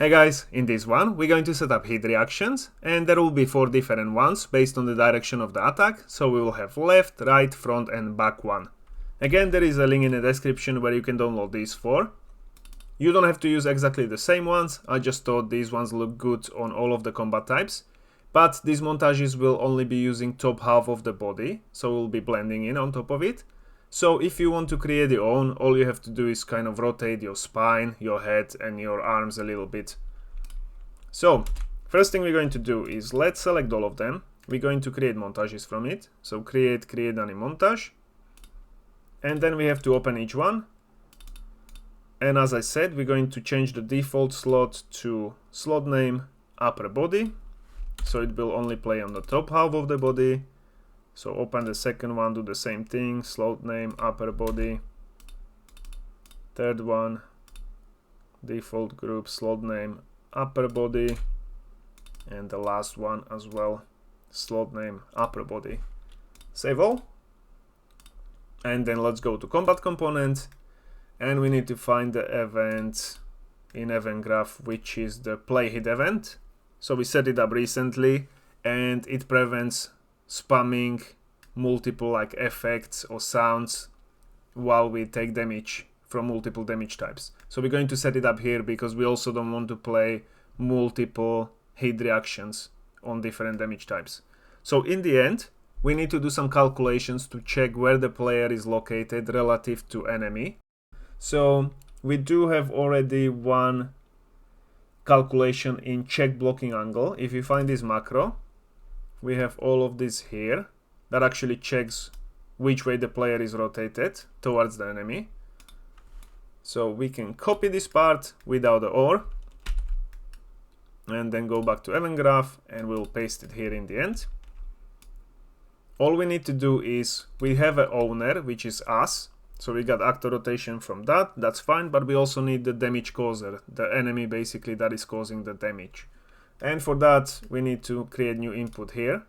Hey guys, in this one we're going to set up hit reactions, and there will be 4 different ones based on the direction of the attack, so we will have left, right, front and back one. Again, there is a link in the description where you can download these 4. You don't have to use exactly the same ones, I just thought these ones look good on all of the combat types. But these montages will only be using top half of the body, so we'll be blending in on top of it. So if you want to create your own, all you have to do is kind of rotate your spine, your head and your arms a little bit. So first thing we're going to do is let's select all of them. We're going to create montages from it. So create any montage. And then we have to open each one. And as I said, we're going to change the default slot to slot name upper body. So it will only play on the top half of the body. So open the second one, do the same thing, slot name, upper body. Third one, default group, slot name, upper body. And the last one as well, slot name, upper body. Save all. And then let's go to combat component. And we need to find the event in event graph, which is the play hit event. So we set it up recently and it prevents spamming multiple like effects or sounds while we take damage from multiple damage types. So we're going to set it up here because we also don't want to play multiple hit reactions on different damage types. So in the end, we need to do some calculations to check where the player is located relative to enemy. So we do have already one calculation in check blocking angle. If you find this macro, we have all of this here that actually checks which way the player is rotated towards the enemy. So we can copy this part without the OR and then go back to event graph and we'll paste it here in the end. All we need to do is we have an owner, which is us. So we got actor rotation from that, that's fine, but we also need the damage causer, the enemy basically that is causing the damage. And for that, we need to create new input here,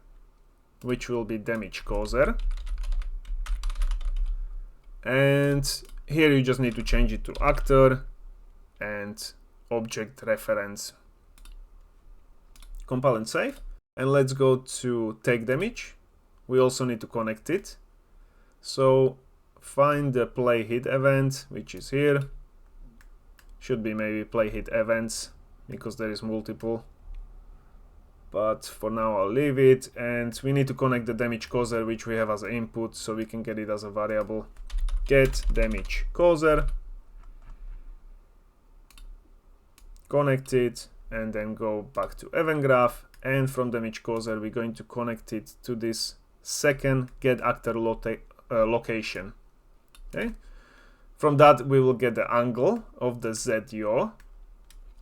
which will be damage causer. And here you just need to change it to actor and object reference. Compile and save. And let's go to take damage. We also need to connect it. So find the play hit event, which is here. Should be maybe play hit events because there is multiple. But for now I'll leave it, and we need to connect the damage causer, which we have as an input, so we can get it as a variable. Get damage causer, connect it, and then go back to event graph, and from damage causer we're going to connect it to this second get actor location. Okay. From that we will get the angle of the Z-yaw.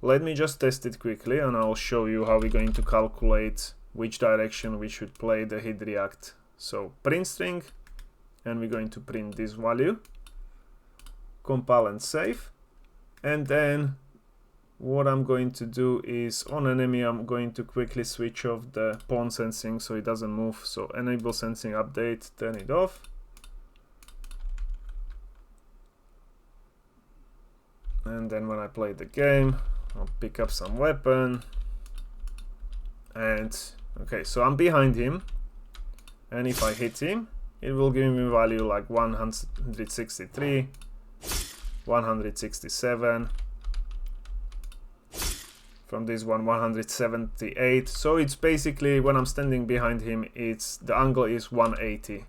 Let me just test it quickly and I'll show you how we're going to calculate which direction we should play the hit react. So print string, and we're going to print this value, compile and save. And then what I'm going to do is on enemy I'm going to quickly switch off the pawn sensing so it doesn't move. So enable sensing update, turn it off. And then when I play the game, I'll pick up some weapon. And okay, so I'm behind him. And if I hit him, it will give me value like 163, 167. From this one, 178. So it's basically when I'm standing behind him, it's the angle is 180.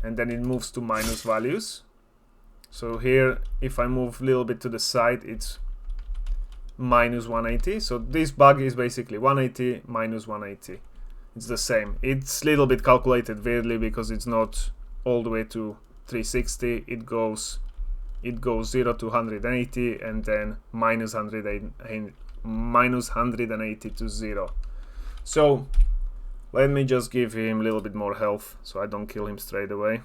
And then it moves to minus values. So here, if I move a little bit to the side, it's minus 180. So this bug is basically 180 minus 180. It's the same. It's a little bit calculated weirdly because it's not all the way to 360. It goes 0 to 180 and then minus 180 to 0. So let me just give him a little bit more health so I don't kill him straight away.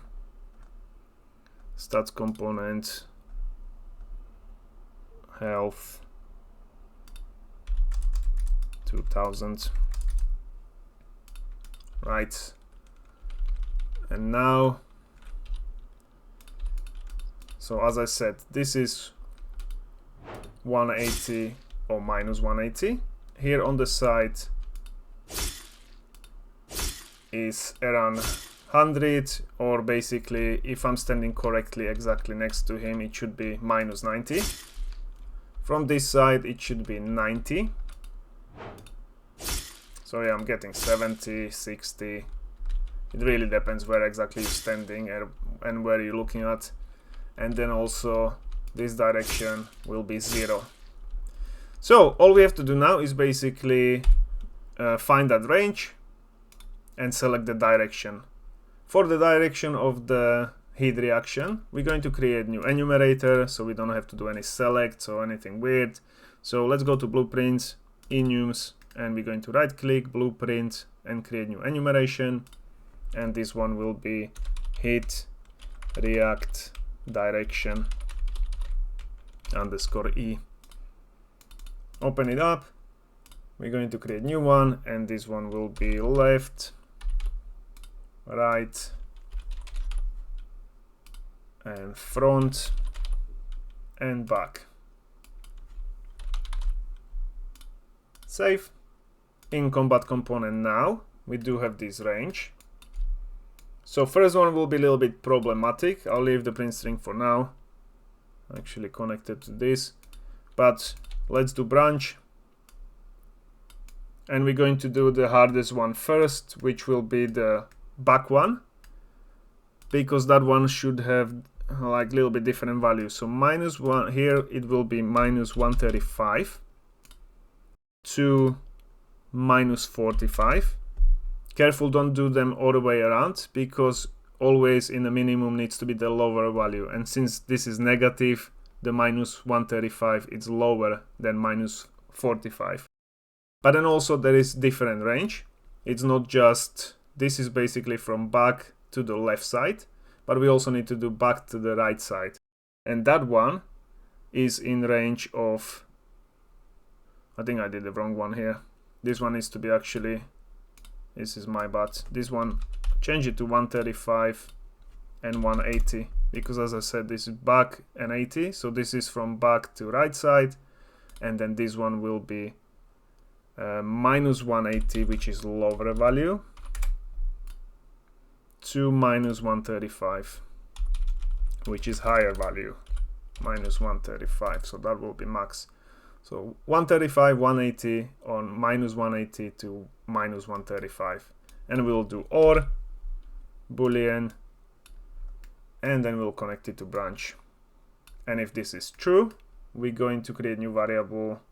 Stats component, health 2000. Right, and now, so as I said, this is 180 or minus 180. Here on the side is around 100, or basically if I'm standing correctly exactly next to him, it should be minus 90. From this side it should be 90. So yeah, I'm getting 70, 60. It really depends where exactly you're standing and where you're looking at. And then also this direction will be 0. So all we have to do now is basically find that range and select the direction. For the direction of the heat reaction, we're going to create new enumerator, so we don't have to do any selects or anything weird. So let's go to blueprints, enums, and we're going to right click blueprint and create new enumeration. And this one will be heat react direction _e. Open it up. We're going to create new one, and this one will be left, right, and front and back. Save. In combat component now we do have this range. So first one will be a little bit problematic. I'll leave the print string for now, actually connected to this, but let's do branch, and we're going to do the hardest one first, which will be the back one, because that one should have like a little bit different values. So minus 1 here, it will be minus 135 to minus 45. Careful, don't do them all the way around, because always in the minimum needs to be the lower value, and since this is negative, the minus 135 is lower than minus 45. But then also there is different range. It's not just, this is basically from back to the left side, but we also need to do back to the right side, and that one is in range of, I think I did the wrong one here. This one needs to be actually, this is my bad. This one, change it to 135 and 180, because as I said, this is back and 80, so this is from back to right side, and then this one will be minus 180, which is lower value, to minus 135, which is higher value, minus 135, so that will be max. So 135, 180 on minus 180 to minus 135, and we'll do OR boolean, and then we'll connect it to branch. And if this is true, we're going to create a new variable,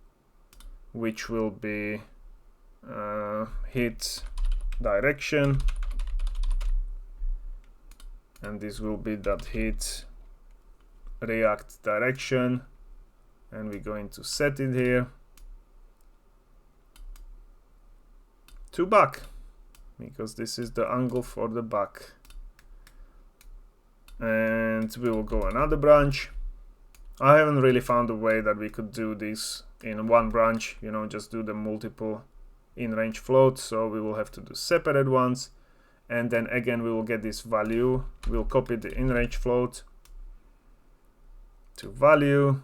which will be heat direction, and this will be that heat react direction, and we're going to set it here to back, because this is the angle for the back. And we will go another branch. I haven't really found a way that we could do this in one branch, you know, just do the multiple in range float, so we will have to do separate ones. And then again we will get this value, we'll copy the in range float to value,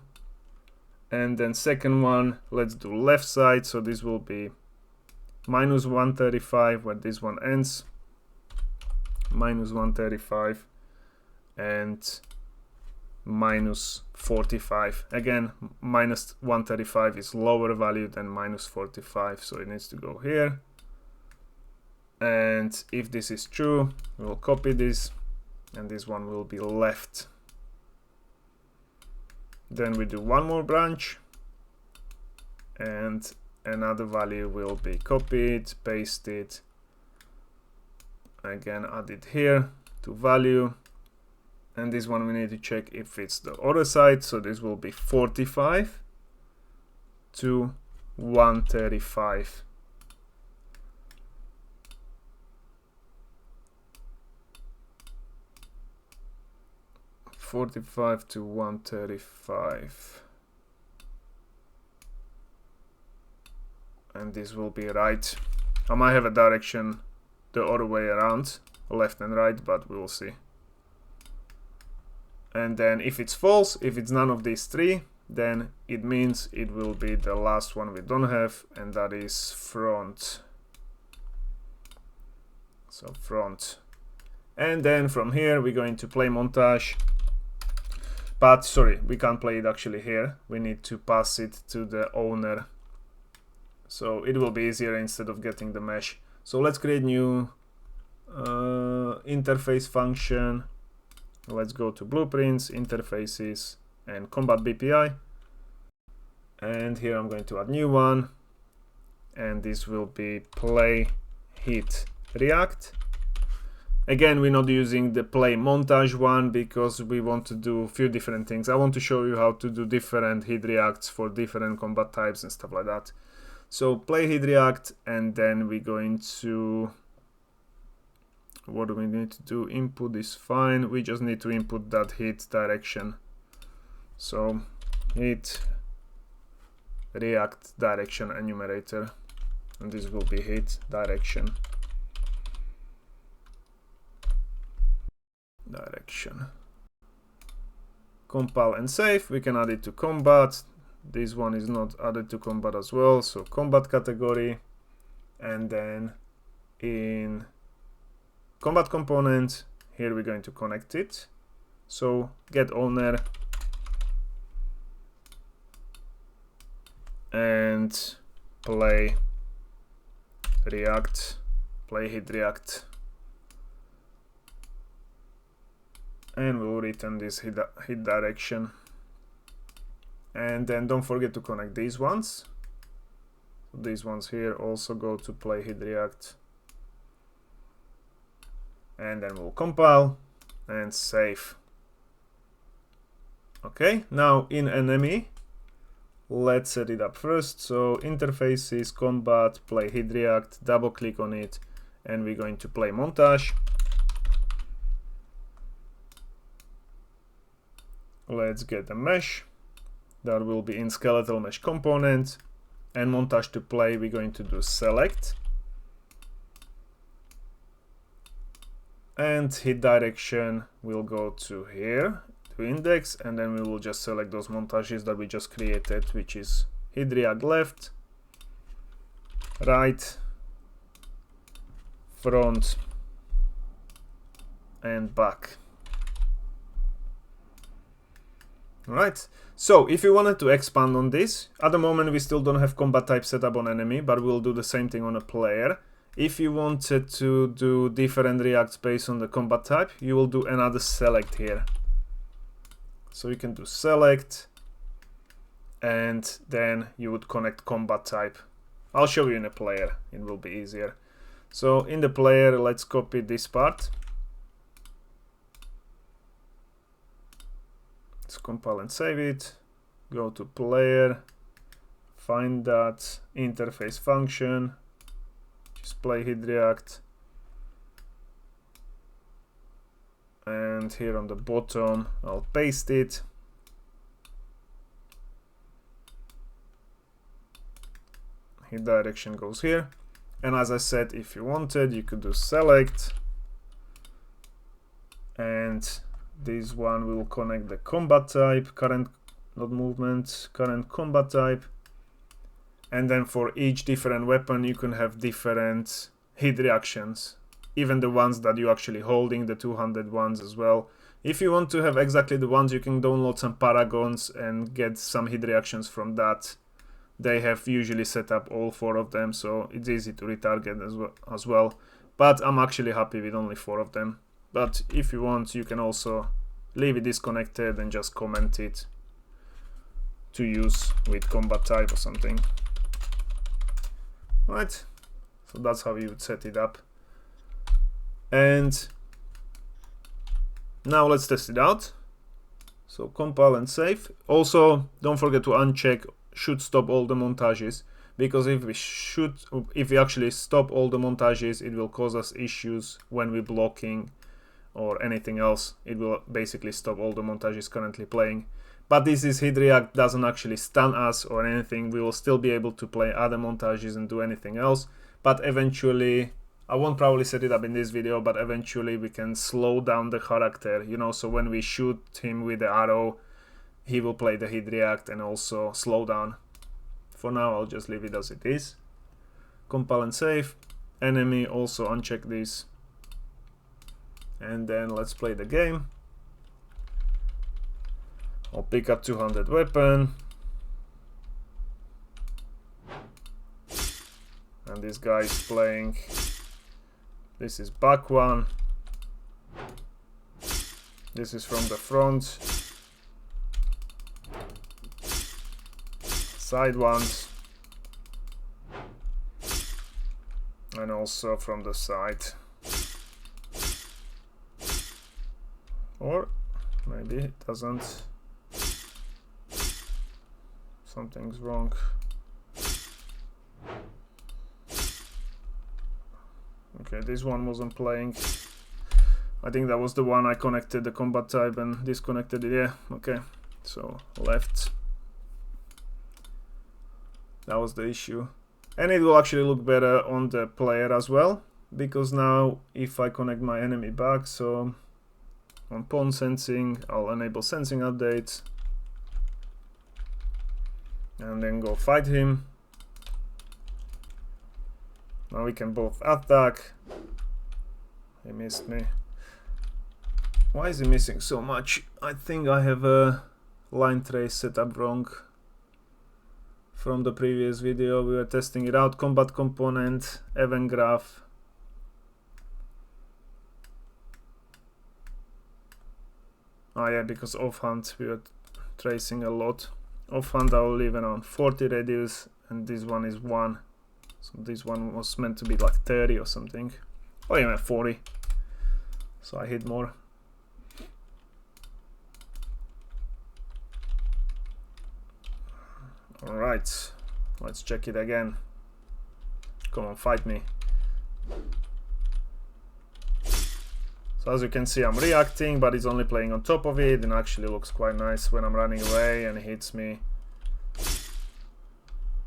and then second one, let's do left side, so this will be minus 135 where this one ends, minus 135 and minus 45. Again, minus 135 is lower value than minus 45, so it needs to go here. And if this is true, we'll copy this, and this one will be left. Then we do one more branch, and another value will be copied, pasted, again add it here to value, and this one we need to check if it's the other side, so this will be 45 to 135. (45 to 135), and this will be right. I might have a direction the other way around, left and right, but we will see. And then if it's false, if it's none of these three, then it means it will be the last one we don't have, and that is front. So front. And then from here we're going to play montage. But sorry, we can't play it actually here. We need to pass it to the owner. So it will be easier instead of getting the mesh. So let's create new interface function. Let's go to blueprints, interfaces, and combat BPI. And here I'm going to add new one. And this will be play hit react. Again, we're not using the play montage one because we want to do a few different things. I want to show you how to do different hit reacts for different combat types and stuff like that. So play hit react, and then we're going to, what do we need to do? Input is fine. We just need to input that hit direction. So hit react direction enumerator, and this will be hit direction. Compile and save. We can add it to combat. This one is not added to combat as well, so combat category, and then in combat component here we're going to connect it. So get owner and play react, play hit react, and we'll return this hit direction. And then don't forget to connect these ones. These ones here also go to play hit react. And then we'll compile and save. Okay, now in enemy, let's set it up first. So interfaces, combat, play hit react, double click on it, and we're going to play montage. Let's get a mesh. That will be in skeletal mesh component, and montage to play we're going to do select, and hit direction will go to here to index, and then we will just select those montages that we just created, which is hit react left, right, front, and back. Alright, so if you wanted to expand on this, at the moment we still don't have combat type set up on enemy, but we'll do the same thing on a player. If you wanted to do different reacts based on the combat type, you will do another select here. So you can do select, and then you would connect combat type. I'll show you in a player, it will be easier. So in the player, let's copy this part. Let's compile and save it. Go to player, find that interface function, just play hit react, and here on the bottom I'll paste it. Hit direction goes here, and as I said, if you wanted, you could do select, and this one will connect the combat type, current, not movement, current combat type. And then for each different weapon, you can have different hit reactions, even the ones that you're actually holding, the 200 ones as well. If you want to have exactly the ones, you can download some paragons and get some hit reactions from that. They have usually set up all 4 of them, so it's easy to retarget as well. But I'm actually happy with only 4 of them. But if you want, you can also leave it disconnected and just comment it to use with combat type or something. Right, so that's how you would set it up. And now let's test it out. So compile and save. Also, don't forget to uncheck should stop all the montages, because if we actually stop all the montages, it will cause us issues when we're blocking or anything else. It will basically stop all the montages currently playing. But this is hit react, doesn't actually stun us or anything. We will still be able to play other montages and do anything else. But eventually, I won't probably set it up in this video, but eventually we can slow down the character, you know, so when we shoot him with the arrow, he will play the hit react and also slow down. For now I'll just leave it as it is. Compile and save. Enemy, also uncheck this. And then let's play the game. I'll pick up 200 weapon. And this guy is playing. This is back one. This is from the front. Side ones. And also from the side. Or maybe it doesn't. Something's wrong. Okay, this one wasn't playing. I think that was the one I connected the combat type and disconnected it. Yeah, okay. So left. That was the issue. And it will actually look better on the player as well, because now if I connect my enemy back, so on pawn sensing, I'll enable sensing updates and then go fight him. Now we can both attack. He missed me. Why is he missing so much? I think I have a line trace set up wrong. From the previous video we were testing it out. Combat component, event graph. Oh yeah, because offhand we were tracing a lot. Offhand I will leave around 40 radius, and this one is 1. So this one was meant to be like 30 or something. Oh yeah, 40. So I hit more. Alright, let's check it again. Come on, fight me. So as you can see, I'm reacting, but it's only playing on top of it, and actually looks quite nice when I'm running away and it hits me.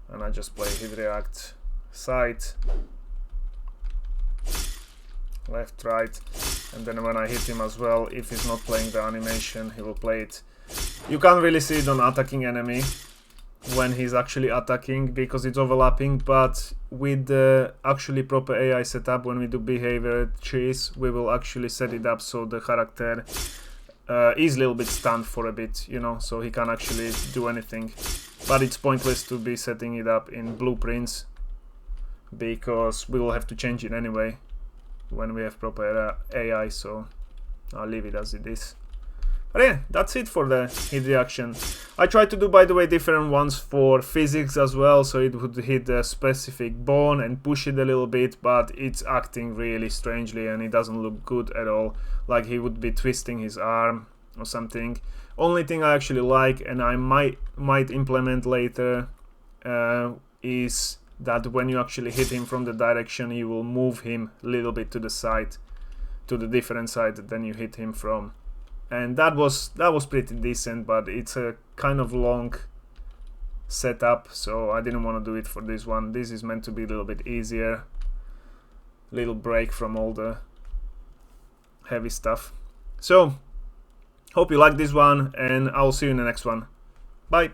And I just play hit react, side, left, right, and then when I hit him as well, if he's not playing the animation, he will play it. You can't really see it on attacking enemy when he's actually attacking because it's overlapping, but with the actually proper AI setup, when we do behavior trees, we will actually set it up so the character is a little bit stunned for a bit, you know, so he can't actually do anything. But it's pointless to be setting it up in blueprints because we will have to change it anyway when we have proper AI, so I'll leave it as it is. But yeah, that's it for the hit reaction. I tried to do, by the way, different ones for physics as well, so it would hit a specific bone and push it a little bit, but it's acting really strangely and it doesn't look good at all, like he would be twisting his arm or something. Only thing I actually like, and I might implement later, is that when you actually hit him from the direction, you will move him a little bit to the side, to the different side than you hit him from. And that was pretty decent, but it's a kind of long setup, so I didn't want to do it for this one. This is meant to be a little bit easier, little break from all the heavy stuff. So hope you like this one, and I'll see you in the next one. Bye.